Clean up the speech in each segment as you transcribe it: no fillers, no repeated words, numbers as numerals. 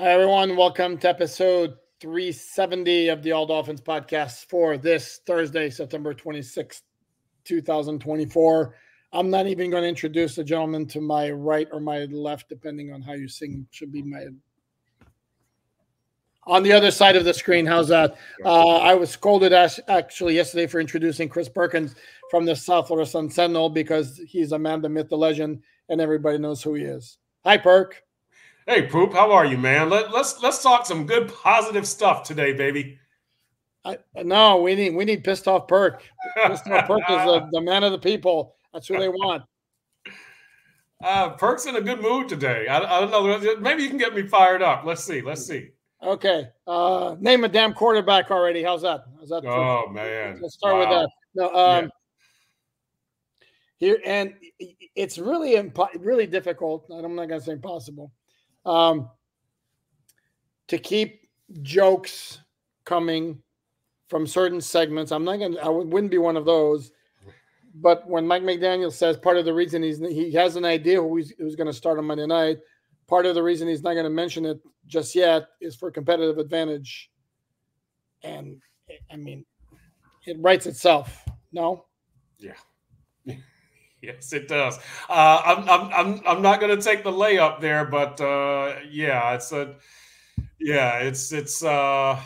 Hi, everyone. Welcome to episode 370 of the All Dolphins podcast for this Thursday, September 26th, 2024. I'm not even going to introduce the gentleman to my right or my left, depending on how you sing. Should be my on the other side of the screen. How's that? I was scolded actually yesterday for introducing Chris Perkins from the South Florida Sun Sentinel because he's a man, the myth, the legend, and everybody knows who he is. Hi, Perk. Hey, Poop, how are you, man? Let's talk some good positive stuff today, baby. No, we need pissed off Perk. Pissed off Perk is the man of the people. That's who they want. Perk's in a good mood today. I don't know. Maybe you can get me fired up. Let's see. Okay. Name a damn quarterback already. How's that? Oh, man. Let's start with that. No, here, and it's really difficult. I'm not going to say impossible. To keep jokes coming from certain segments. I wouldn't be one of those. But when Mike McDaniel says part of the reason he has an idea who's going to start on Monday night, part of the reason he's not going to mention it just yet is for competitive advantage. And I mean, it writes itself. No? Yeah. Yes, it does. I'm not going to take the layup there, but it's wow.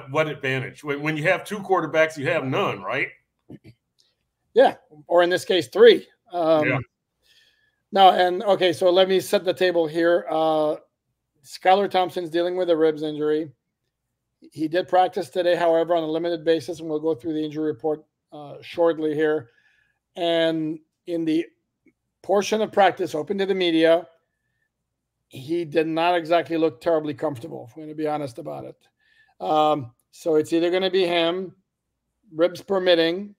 What advantage? When you have two quarterbacks, you have none, right? Yeah, or in this case, three. No, and okay, so let me set the table here. Skylar Thompson's dealing with a ribs injury. He did practice today, however, on a limited basis, and we'll go through the injury report shortly here. And in the portion of practice open to the media, he did not exactly look terribly comfortable, if I'm going to be honest about it. So it's either going to be him, ribs permitting,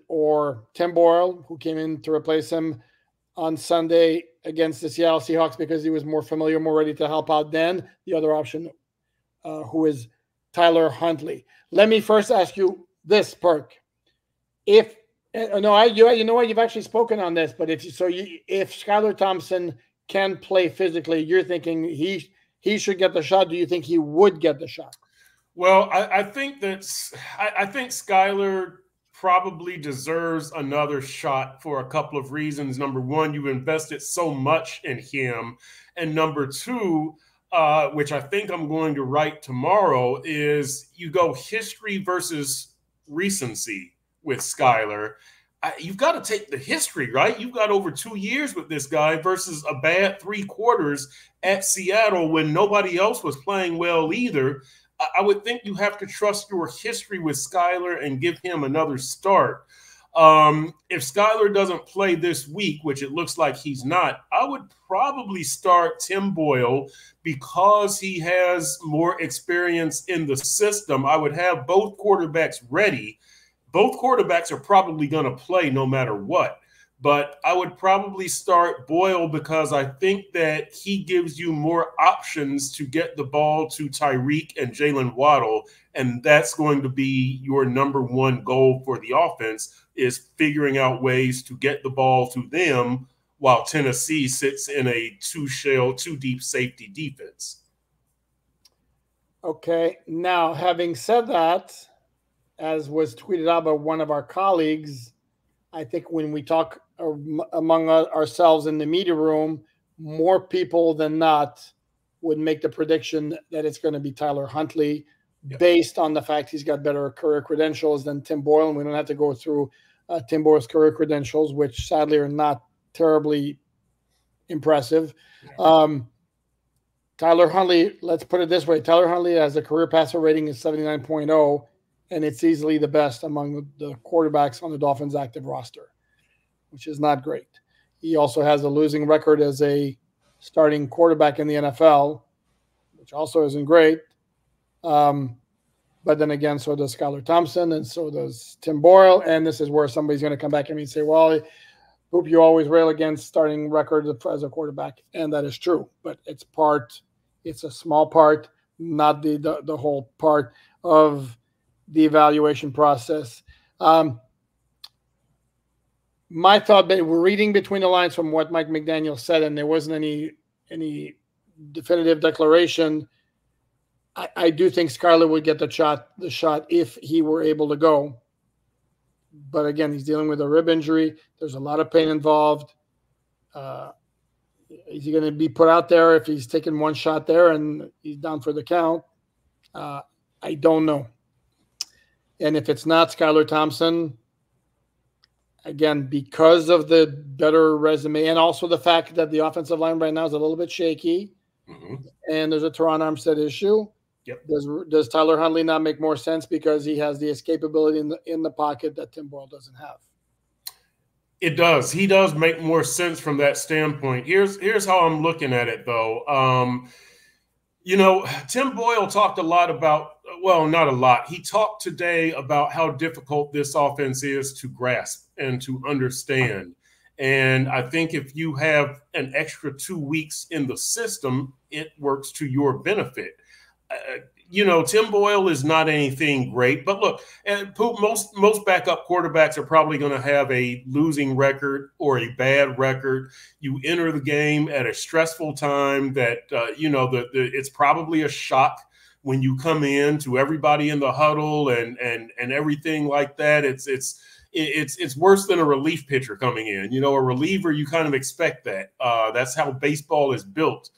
or Tim Boyle, who came in to replace him on Sunday against the Seattle Seahawks because he was more familiar, more ready to help out than the other option, who is Tyler Huntley. Let me first ask you this, Perk. You know what? You've actually spoken on this, but if Skylar Thompson can play physically, you're thinking he should get the shot. Do you think he would get the shot? Well, I think Skylar probably deserves another shot for a couple of reasons. Number one, you invested so much in him, and number two, which I think I'm going to write tomorrow, is you go history versus recency with Skylar. You've got to take the history, right? You've got over 2 years with this guy versus a bad 3 quarters at Seattle when nobody else was playing well either. I would think you have to trust your history with Skylar and give him another start. If Skylar doesn't play this week, which it looks like he's not, I would probably start Tim Boyle because he has more experience in the system. I would have both quarterbacks ready. Both quarterbacks are probably going to play no matter what. But I would probably start Boyle because I think that he gives you more options to get the ball to Tyreek and Jalen Waddle. And that's going to be your number one goal for the offense, is figuring out ways to get the ball to them while Tennessee sits in a two deep safety defense. Okay. Now, having said that, as was tweeted out by one of our colleagues, I think when we talk among ourselves in the media room, more people than not would make the prediction that it's going to be Tyler Huntley, based on the fact he's got better career credentials than Tim Boyle. And we don't have to go through Tim Boyle's career credentials, which sadly are not terribly impressive. Tyler Huntley, let's put it this way. Tyler Huntley has a career passer rating of 79.0. And it's easily the best among the quarterbacks on the Dolphins active roster, which is not great. He also has a losing record as a starting quarterback in the NFL, which also isn't great. But then again, so does Skylar Thompson, and so does Tim Boyle. And this is where somebody's going to come back at me and say, well, Poop, you always rail against starting record as a quarterback. And that is true. But it's a small part, not the whole part of the evaluation process. My thought, but we're reading between the lines from what Mike McDaniel said, and there wasn't any definitive declaration. I do think Skyler would get the shot if he were able to go. But again, he's dealing with a rib injury. There's a lot of pain involved. Is he going to be put out there if he's taking one shot there and he's down for the count? I don't know. And if it's not Skylar Thompson, again, because of the better resume and also the fact that the offensive line right now is a little bit shaky, and there's a Teron Armstead issue. Yep. Does Tyler Huntley not make more sense because he has the escapability in the pocket that Tim Boyle doesn't have? It does. He does make more sense from that standpoint. Here's how I'm looking at it, though. Tim Boyle talked a lot about, well, not a lot. He talked today about how difficult this offense is to grasp and to understand. And I think if you have an extra 2 weeks in the system, it works to your benefit. Tim Boyle is not anything great, but look, most backup quarterbacks are probably going to have a losing record or a bad record. You enter the game at a stressful time that, it's probably a shock when you come in to everybody in the huddle and everything like that. It's worse than a relief pitcher coming in. A reliever, you kind of expect that. That's how baseball is built.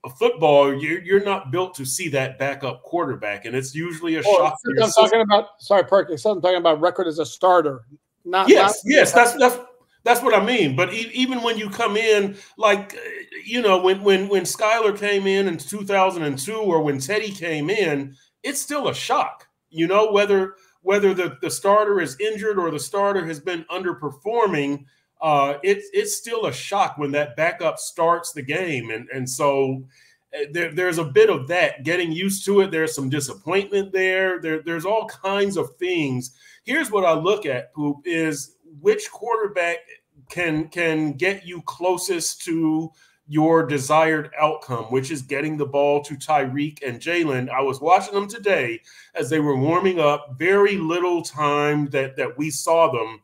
A football, you're not built to see that backup quarterback, and it's usually a shock. I'm talking about. Sorry, Perky. I'm talking about record as a starter. Yes. That's what I mean. But even when you come in, like when Skyler came in 2002, or when Teddy came in, it's still a shock. Whether the starter is injured or the starter has been underperforming. It's still a shock when that backup starts the game. And so there's a bit of that, getting used to it. There's some disappointment there. There's all kinds of things. Here's what I look at, Poop, is which quarterback can get you closest to your desired outcome, which is getting the ball to Tyreek and Jalen. I was watching them today as they were warming up. Very little time that we saw them.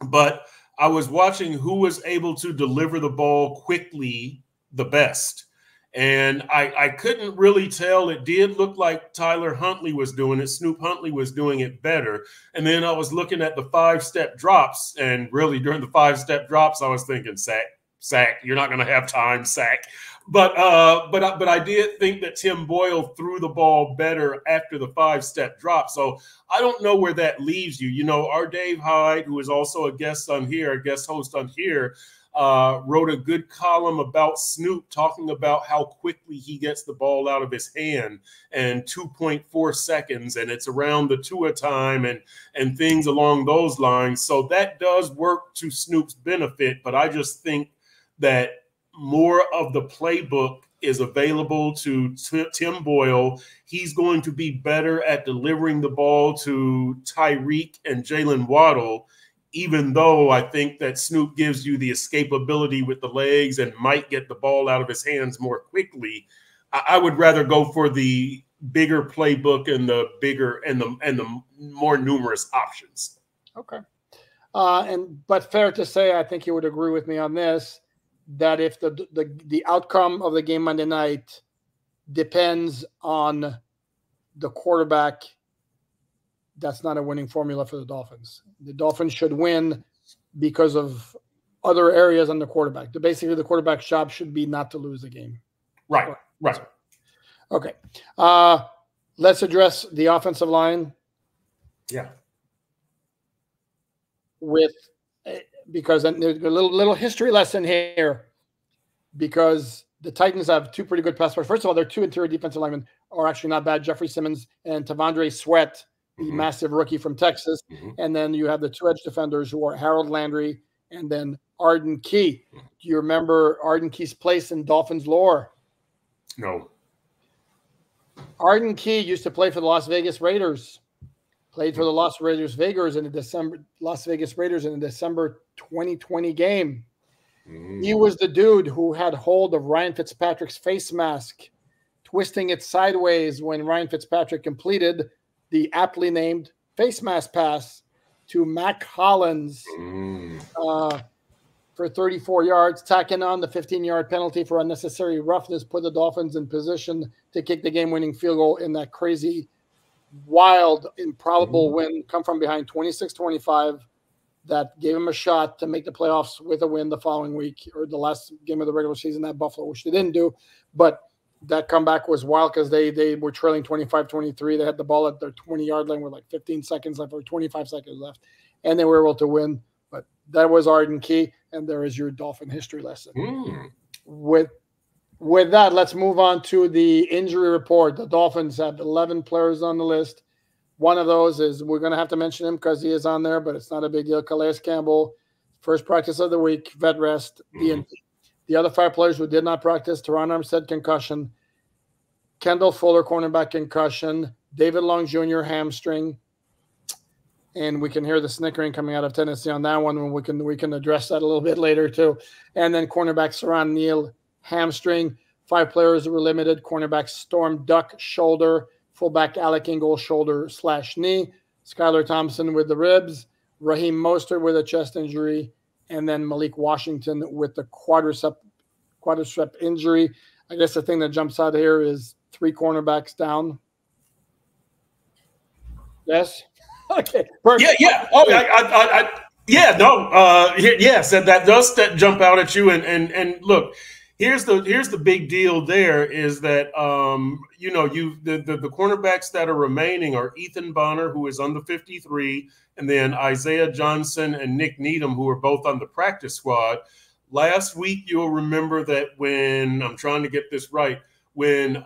But I was watching who was able to deliver the ball quickly the best. And I couldn't really tell. It did look like Tyler Huntley was doing it. Snoop Huntley was doing it better. And then I was looking at the 5-step drops. And really during the 5-step drops, I was thinking, sack. You're not going to have time, sack. But I did think that Tim Boyle threw the ball better after the 5-step drop. So I don't know where that leaves you. Our Dave Hyde, who is also a guest host on here, wrote a good column about Snoop, talking about how quickly he gets the ball out of his hand, and 2.4 seconds, and it's around the Tua time and things along those lines. So that does work to Snoop's benefit, but I just think that more of the playbook is available to Tim Boyle. He's going to be better at delivering the ball to Tyreek and Jalen Waddle, even though I think that Snoop gives you the escapability with the legs and might get the ball out of his hands more quickly. I would rather go for the bigger playbook and the bigger and the more numerous options. Okay. But fair to say, I think you would agree with me on this, that if the outcome of the game Monday night depends on the quarterback, that's not a winning formula for the Dolphins. The Dolphins should win because of other areas on the quarterback. Basically, the quarterback's job should be not to lose the game. Right. Okay. Let's address the offensive line. Yeah. Because there's a little history lesson here, because the Titans have two pretty good pass rushers. First of all, their two interior defensive linemen are actually not bad. Jeffrey Simmons and Tavondre Sweat, the massive rookie from Texas. And then you have the two edge defenders who are Harold Landry and then Arden Key. Do you remember Arden Key's place in Dolphins lore? No. Arden Key used to play for the Las Vegas Raiders. Played for the Las Vegas Raiders in the December 2020 game. He was the dude who had hold of Ryan Fitzpatrick's face mask, twisting it sideways when Ryan Fitzpatrick completed the aptly named face mask pass to Mac Hollins. For for 34 yards, tacking on the 15-yard penalty for unnecessary roughness, put the Dolphins in position to kick the game-winning field goal in that crazy, wild, improbable win, come from behind 26-25. That gave them a shot to make the playoffs with a win the following week, or the last game of the regular season at Buffalo, which they didn't do. But that comeback was wild because they were trailing 25-23. They had the ball at their 20-yard line with like 15 seconds left or 25 seconds left, and they were able to win. But that was Arden Key, and there is your Dolphin history lesson. With that, let's move on to the injury report. The Dolphins have 11 players on the list. One of those is, we're going to have to mention him because he is on there, but it's not a big deal. Calais Campbell, first practice of the week, vet rest, DNP. The other 5 players who did not practice: Teron Armstead, concussion; Kendall Fuller, cornerback, concussion; David Long Jr., hamstring. And we can hear the snickering coming out of Tennessee on that one, and we can address that a little bit later too. And then cornerback Saran Neal, hamstring. 5 players were limited: cornerback Storm Duck, shoulder; fullback Alec Ingold, shoulder/knee; Skylar Thompson with the ribs; Raheem Mostert with a chest injury; and then Malik Washington with the quadricep injury. I guess the thing that jumps out here is 3 cornerbacks down. Yes. Okay. Perfect. Yeah. Oh, yes. That does jump out at you. And look, here's the big deal. There is that the cornerbacks that are remaining are Ethan Bonner, who is on the 53, and then Isaiah Johnson and Nick Needham, who are both on the practice squad. Last week, you'll remember that when, I'm trying to get this right, when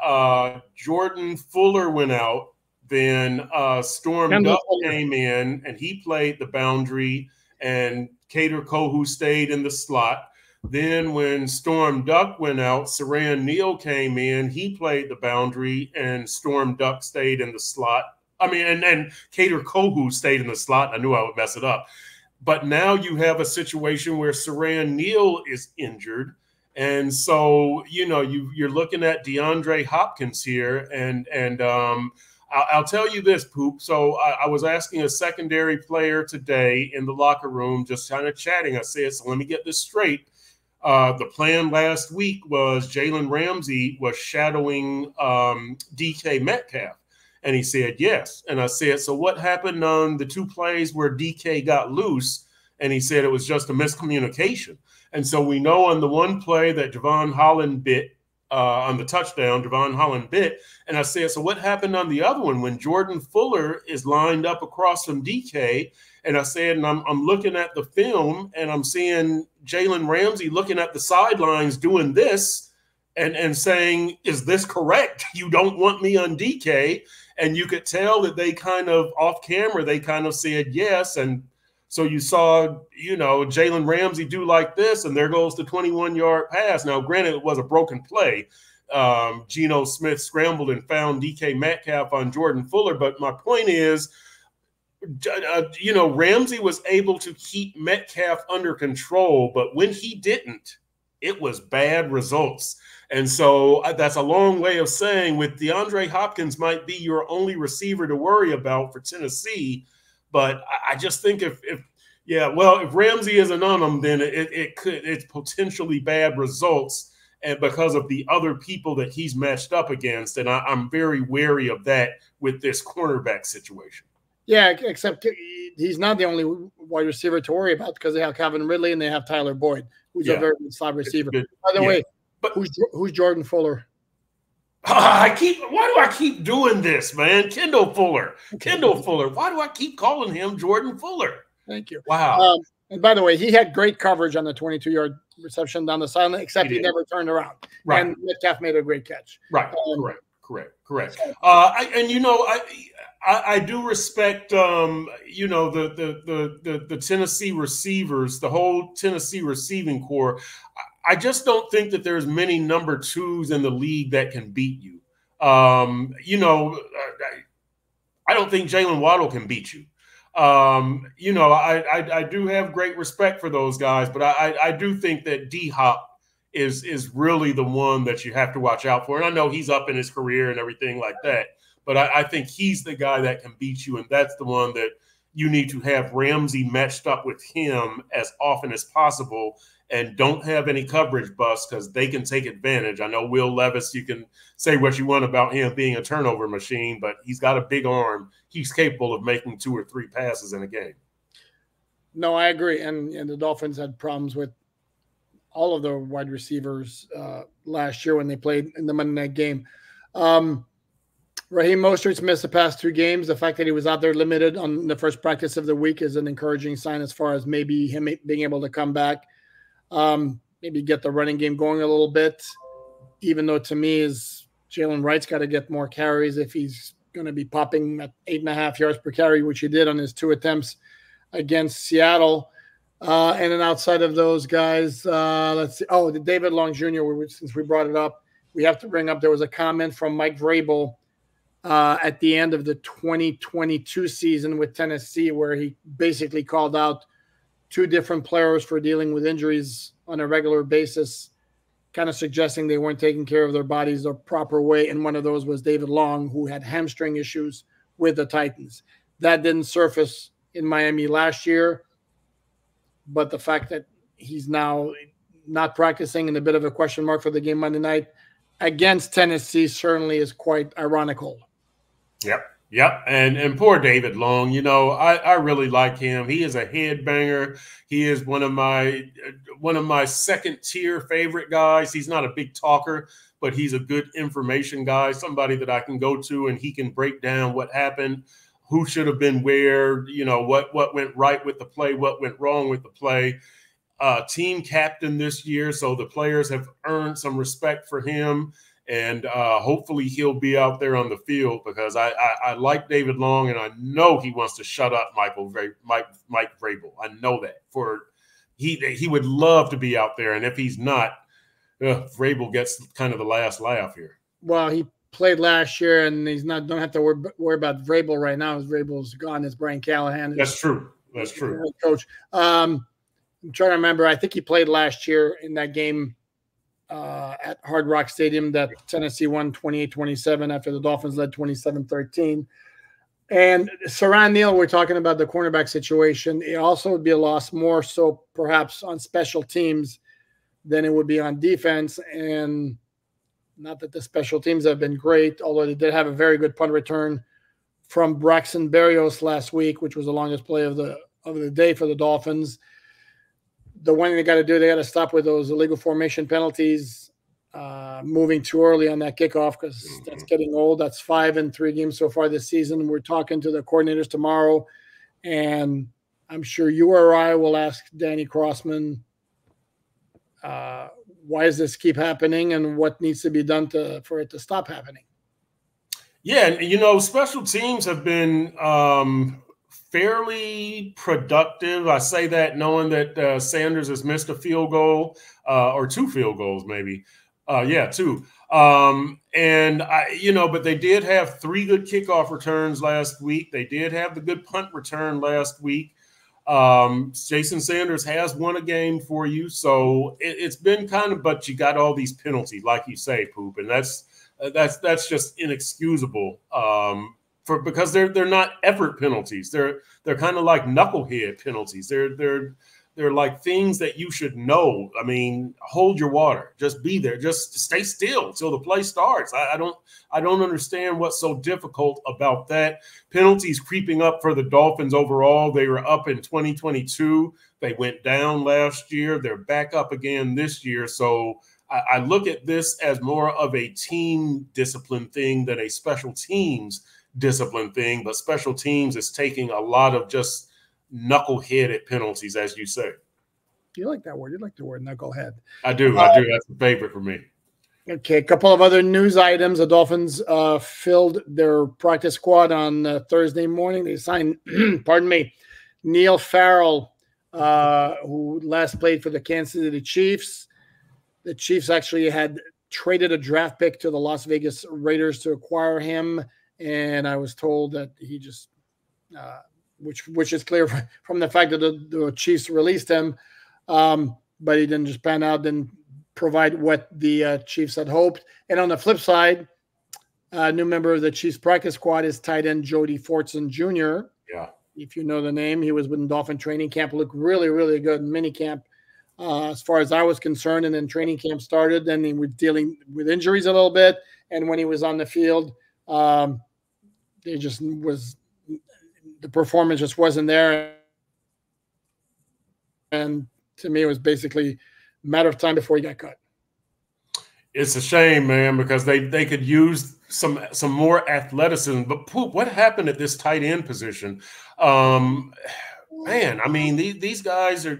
Jordan Fuller went out, then Storm Duck came in, and he played the boundary, and Kader Kohu stayed in the slot. Then when Storm Duck went out, Saran Neal came in, he played the boundary, and Storm Duck stayed in the slot. And Kader Kohu stayed in the slot. I knew I would mess it up. But now you have a situation where Saran Neal is injured. And so, you're looking at DeAndre Hopkins here. And I'll tell you this, Poop. So I was asking a secondary player today in the locker room, just kind of chatting. I said, so let me get this straight. The plan last week was Jalen Ramsey was shadowing DK Metcalf. And he said, yes. And I said, so what happened on the 2 plays where DK got loose? And he said it was just a miscommunication. And so we know on the one play that Javon Holland bit, on the touchdown, Javon Holland bit. And I said, so what happened on the other one when Jordan Fuller is lined up across from DK? And I said, and I'm looking at the film, and I'm seeing Jalen Ramsey looking at the sidelines doing this and saying, is this correct? You don't want me on DK? And you could tell that they kind of, off camera, they kind of said yes. And so you saw, Jalen Ramsey do like this, and there goes the 21-yard pass. Now, granted, it was a broken play. Geno Smith scrambled and found DK Metcalf on Jordan Fuller. But my point is, Ramsey was able to keep Metcalf under control, but when he didn't, it was bad results. And so that's a long way of saying with DeAndre Hopkins might be your only receiver to worry about for Tennessee. But I just think if Ramsey isn't on them, then it's potentially bad results, and because of the other people that he's matched up against. And I'm very wary of that with this cornerback situation. Yeah, except he's not the only wide receiver to worry about, because they have Calvin Ridley and they have Tyler Boyd, who's a very good slot receiver. By the way, but who's Jordan Fuller? Why do I keep doing this, man? Kendall Fuller. Why do I keep calling him Jordan Fuller? Thank you. Wow. And by the way, he had great coverage on the 22-yard reception down the sideline, except he never turned around. Right. And Metcalf made a great catch. Right. Correct. I do respect, the Tennessee receivers, the whole Tennessee receiving core. I just don't think that there's many number 2s in the league that can beat you. I don't think Jalen Waddle can beat you. I do have great respect for those guys, but I do think that D-Hop is really the one that you have to watch out for. And I know he's up in his career and everything like that, but I think he's the guy that can beat you, and that's the one that you need to have Ramsey matched up with him as often as possible. and don't have any coverage busts because they can take advantage. I know Will Levis, you can say what you want about him being a turnover machine, but he's got a big arm. He's capable of making 2 or 3 passes in a game. No, I agree. And the Dolphins had problems with all of the wide receivers last year when they played in the Monday night game. Raheem Mostert's missed the past 2 games. The fact that he was out there limited on the first practice of the week is an encouraging sign as far as maybe him being able to come back, maybe get the running game going a little bit, even though to me is Jalen Wright's got to get more carries if he's going to be popping at 8.5 yards per carry, which he did on his 2 attempts against Seattle. And then outside of those guys, let's see. Oh, the David Long Jr., since we brought it up, we have to bring up, there was a comment from Mike Vrabel at the end of the 2022 season with Tennessee, where he basically called out 2 different players for dealing with injuries on a regular basis, kind of suggesting they weren't taking care of their bodies the proper way. And one of those was David Long, who had hamstring issues with the Titans. That didn't surface in Miami last year, but the fact that he's now not practicing and a bit of a question mark for the game Monday night against Tennessee certainly is quite ironical. Yep. And poor David Long, you know, I really like him. He is a headbanger. He is one of my second tier favorite guys. He's not a big talker, but he's a good information guy, somebody that I can go to and he can break down what happened, who should have been where, you know, what went right with the play, what went wrong with the play. Team captain this year, so the players have earned some respect for him. And hopefully he'll be out there on the field because I like David Long, and I know he wants to shut up Mike Vrabel. I know that. He would love to be out there, and if he's not, Vrabel gets kind of the last laugh here. Well, he played last year, and he's not. Don't have to worry about Vrabel right now. As Vrabel's gone, as Brian Callahan. That's true. That's true. Coach. I'm trying to remember. I think he played last year in that game at Hard Rock Stadium that Tennessee won 28-27 after the Dolphins led 27-13. And Saran Neal, we're talking about the cornerback situation. It also would be a loss more so perhaps on special teams than it would be on defense. And not that the special teams have been great, although they did have a very good punt return from Braxton Berrios last week, which was the longest play of the day for the Dolphins. The one thing they got to do, they got to stop with those illegal formation penalties, moving too early on that kickoff because that's getting old. That's 5 in 3 games so far this season. We're talking to the coordinators tomorrow, and I'm sure you or I will ask Danny Crossman, why does this keep happening and what needs to be done for it to stop happening? Yeah, and you know, special teams have been fairly productive. I say that knowing that Sanders has missed a field goal or 2 field goals, maybe. 2. And but they did have 3 good kickoff returns last week. They did have the good punt return last week. Jason Sanders has won a game for you. So it's been kind of, but you got all these penalties, like you say, Poop. And that's just inexcusable. Because they're not effort penalties. They're kind of like knucklehead penalties. They're like things that you should know. I mean, hold your water. Just be there. Just stay still till the play starts. I don't understand what's so difficult about that. Penalties creeping up for the Dolphins overall. They were up in 2022. They went down last year. They're back up again this year. So I look at this as more of a team discipline thing than a special teams discipline thing, but special teams is taking a lot of just knuckleheaded penalties, as you say. You like that word? You like the word knucklehead? I do. That's a favorite for me. Okay, a couple of other news items. The Dolphins filled their practice squad on Thursday morning. They signed, pardon me, Neil Farrell, who last played for the Kansas City Chiefs. The Chiefs actually had traded a draft pick to the Las Vegas Raiders to acquire him. And I was told that he just, which is clear from the fact that the Chiefs released him, but he didn't just pan out, didn't provide what the Chiefs had hoped. And on the flip side, a new member of the Chiefs practice squad is tight end Jody Fortson Jr. Yeah. If you know the name, he was with Dolphin training camp, looked really, really good in minicamp as far as I was concerned. And then training camp started, and he was dealing with injuries a little bit. And when he was on the field, it just was the performance just wasn't there. And to me, it was basically a matter of time before he got cut. It's a shame, man, because they could use some more athleticism. But Poop, what happened at this tight end position? Man, I mean, these guys are,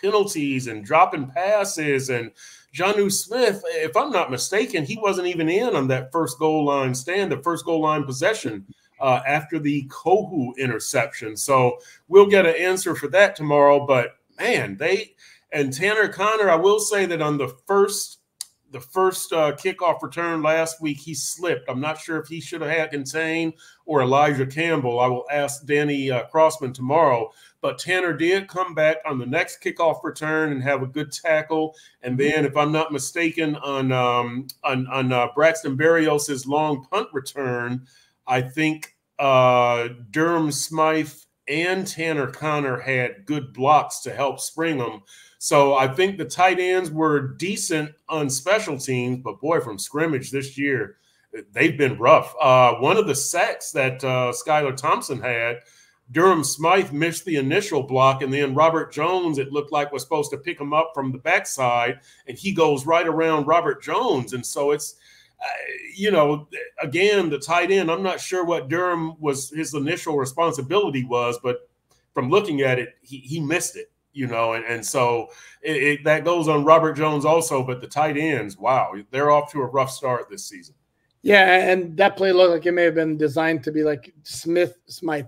penalties and dropping passes. And Jonnu Smith, if I'm not mistaken, he wasn't even in on that first goal line stand, the first goal line possession after the Kohu interception. So we'll get an answer for that tomorrow. But, man, and Tanner Conner, I will say that on the first kickoff return last week, he slipped. I'm not sure if he should have had contained or Elijah Campbell. I will ask Danny Crossman tomorrow. But Tanner did come back on the next kickoff return and have a good tackle. And then, if I'm not mistaken, on Braxton Berrios' long punt return, I think Durham Smythe and Tanner Conner had good blocks to help spring them. So I think the tight ends were decent on special teams, but boy, from scrimmage this year, they've been rough. One of the sacks that Skylar Thompson had, Durham Smythe missed the initial block, and then Robert Jones, it looked like, was supposed to pick him up from the backside, and he goes right around Robert Jones. And so it's, again, the tight end, I'm not sure what Durham was, his initial responsibility was, but from looking at it, he missed it. And so that goes on Robert Jones also, but the tight ends, wow, they're off to a rough start this season. Yeah, and that play looked like it may have been designed to be like Smythe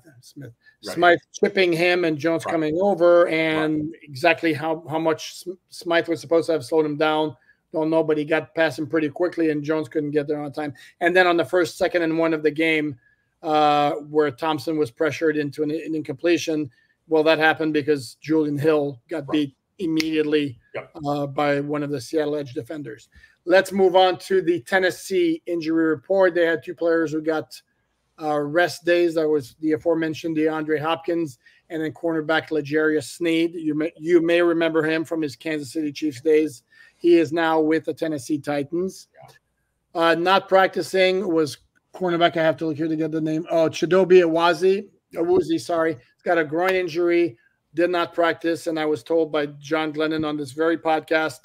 chipping him and Jones coming over, and exactly how much Smythe was supposed to have slowed him down, don't know, but he got past him pretty quickly, and Jones couldn't get there on time. And then on the first, second, and 1 of the game, where Thompson was pressured into an incompletion, well, that happened because Julian Hill got beat immediately by one of the Seattle Edge defenders. Let's move on to the Tennessee injury report. They had 2 players who got rest days. That was the aforementioned DeAndre Hopkins and then cornerback L'Jarius Sneed. You may remember him from his Kansas City Chiefs days. He is now with the Tennessee Titans. Not practicing was cornerback. I have to look here to get the name. Oh, Chidobe Awuzie, sorry. He's got a groin injury, did not practice. And I was told by John Glennon on this very podcast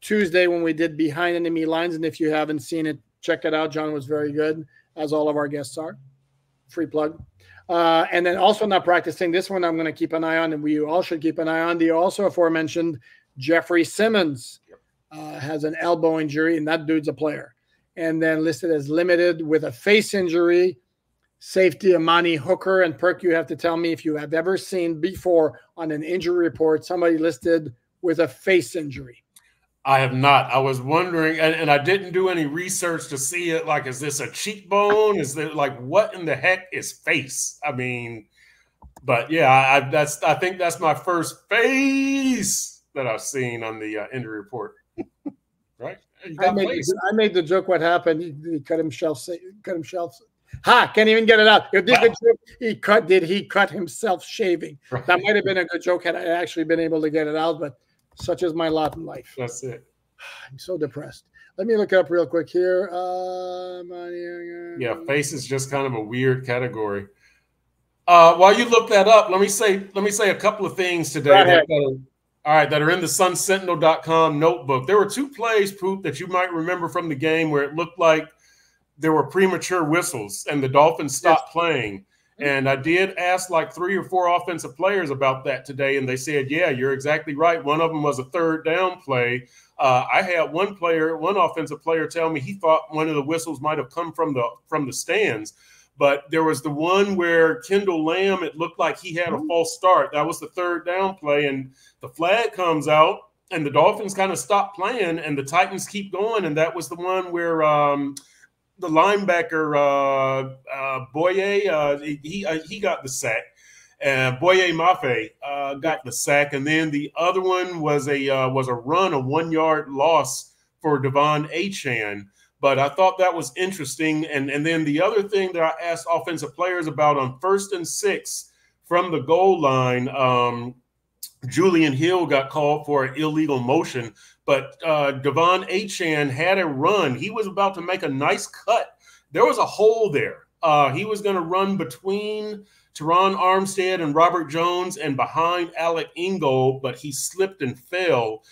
Tuesday when we did Behind Enemy Lines. And if you haven't seen it, check it out. John was very good, as all of our guests are. Free plug. And then also not practicing. This one I'm going to keep an eye on, and we all should keep an eye on. The also aforementioned Jeffrey Simmons has an elbow injury, and that dude's a player. And then listed as limited with a face injury, safety Amani Hooker. And Perk, you have to tell me if you have ever seen before on an injury report somebody listed with a face injury. I have not. I was wondering, and I didn't do any research to see it. Like, is this a cheekbone? Is there, like, what in the heck is face? I mean, but yeah, I think that's my first face that I've seen on the injury report. Right? I made the joke. What happened? He cut himself. Can't even get it out. Did he cut himself shaving? Right. That might have been a good joke had I actually been able to get it out, but such is my lot in life. That's it. I'm so depressed. Let me look it up real quick here. Yeah, face is just kind of a weird category. While you look that up, let me say a couple of things today that are in the sunsentinel.com notebook. There were 2 plays, Poop, that you might remember from the game where it looked like there were premature whistles and the Dolphins stopped playing. And I did ask like 3 or 4 offensive players about that today, and they said, yeah, you're exactly right. One of them was a third down play. I had one offensive player tell me he thought one of the whistles might have come from the stands. But there was the one where Kendall Lamb, it looked like he had a false start. That was the third down play, and the flag comes out, and the Dolphins kind of stop playing, and the Titans keep going. And that was the one where the linebacker Boye, he got the sack. Boye Mafe got the sack, and then the other one was a run, a 1-yard loss for Devon Achane. But I thought that was interesting. And then the other thing that I asked offensive players about on 1st and 6 from the goal line, Julian Hill got called for an illegal motion, but Devon Achane had a run. He was about to make a nice cut. There was a hole there. He was going to run between Teron Armstead and Robert Jones and behind Alec Ingold, but he slipped and fell.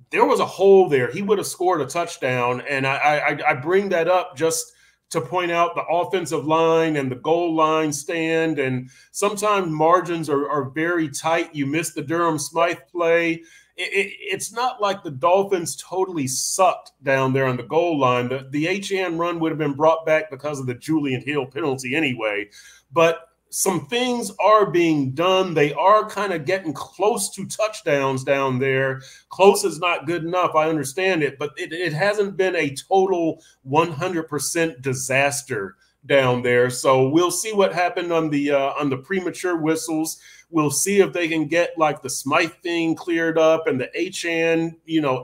There was a hole there. He would have scored a touchdown. And I bring that up just to point out the offensive line and the goal line stand. And sometimes margins are very tight. You miss the Durham Smythe play. It's not like the Dolphins totally sucked down there on the goal line. The Achane run would have been brought back because of the Julian Hill penalty anyway. But some things are being done. They are kind of getting close to touchdowns down there. Close is not good enough. I understand it, but it hasn't been a total 100% disaster down there. So we'll see what happened on the premature whistles. We'll see if they can get like the Smythe thing cleared up and the Achane,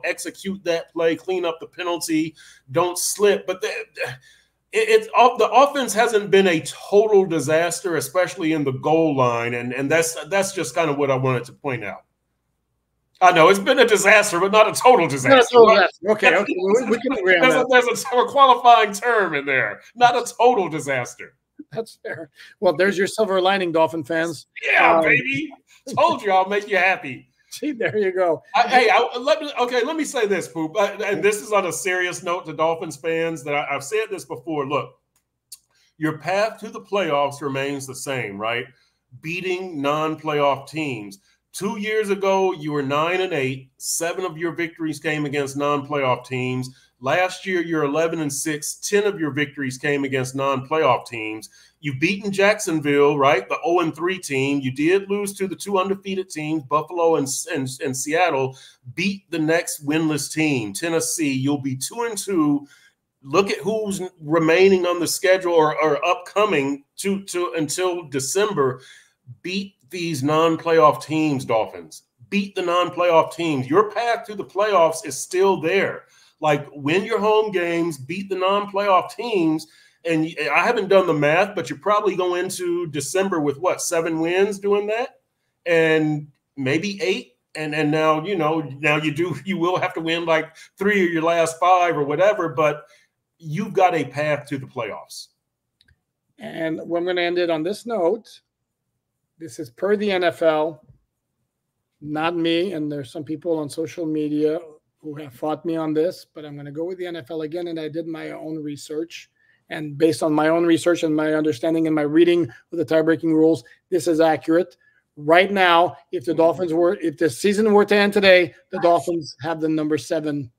execute that play, clean up the penalty, don't slip. But the offense hasn't been a total disaster, especially in the goal line, and that's just kind of what I wanted to point out. I know it's been a disaster, but not a total disaster. Not a total disaster. Okay. We can agree on that. There's a qualifying term in there. Not a total disaster. That's fair. Well, there's your silver lining, Dolphin fans. Yeah, baby. Told you I'll make you happy. See, there you go. Let me say this, Poop. And this is on a serious note to Dolphins fans that I've said this before. Look, your path to the playoffs remains the same, right? Beating non-playoff teams. 2 years ago, you were 9-8. 7 of your victories came against non-playoff teams. Last year, you're 11-6. 10 of your victories came against non-playoff teams. You've beaten Jacksonville, right? The 0-3 team. You did lose to the 2 undefeated teams, Buffalo and Seattle. Beat the next winless team, Tennessee. You'll be 2-2. Look at who's remaining on the schedule or upcoming until December. Beat these non-playoff teams, Dolphins. Beat the non-playoff teams. Your path to the playoffs is still there. Like, win your home games, beat the non-playoff teams. And I haven't done the math, but you probably go into December with what, 7 wins doing that? And maybe 8. And now, you will have to win like 3 of your last 5 or whatever, but you've got a path to the playoffs. And we're going to end it on this note. This is per the NFL, not me. And there's some people on social media who have fought me on this, but I'm going to go with the NFL again. And I did my own research. And based on my own research and my understanding and my reading of the tie-breaking rules, this is accurate. Right now, if the season were to end today, the Dolphins have the number 7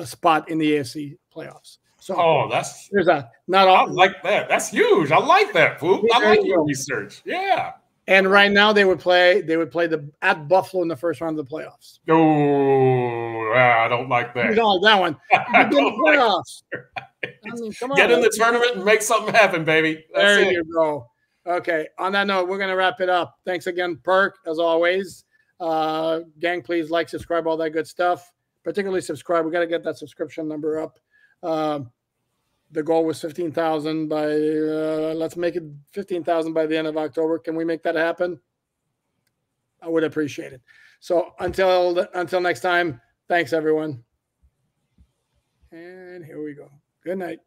spot in the AFC playoffs. So there's that. I like that. That's huge. I like that, Poop. I like your research. Yeah. And right now they would play at Buffalo in the first round of the playoffs. Oh, I don't like that. You don't like that one. You get the playoffs. Come on. Get in the tournament and make something happen, baby. There you go. Okay. On that note, we're going to wrap it up. Thanks again, Perk, as always. Gang, please like, subscribe, all that good stuff. Particularly subscribe. We got to get that subscription number up. The goal was 15,000 by, let's make it 15,000 by the end of October. Can we make that happen? I would appreciate it. So until next time, thanks everyone. And here we go. Good night.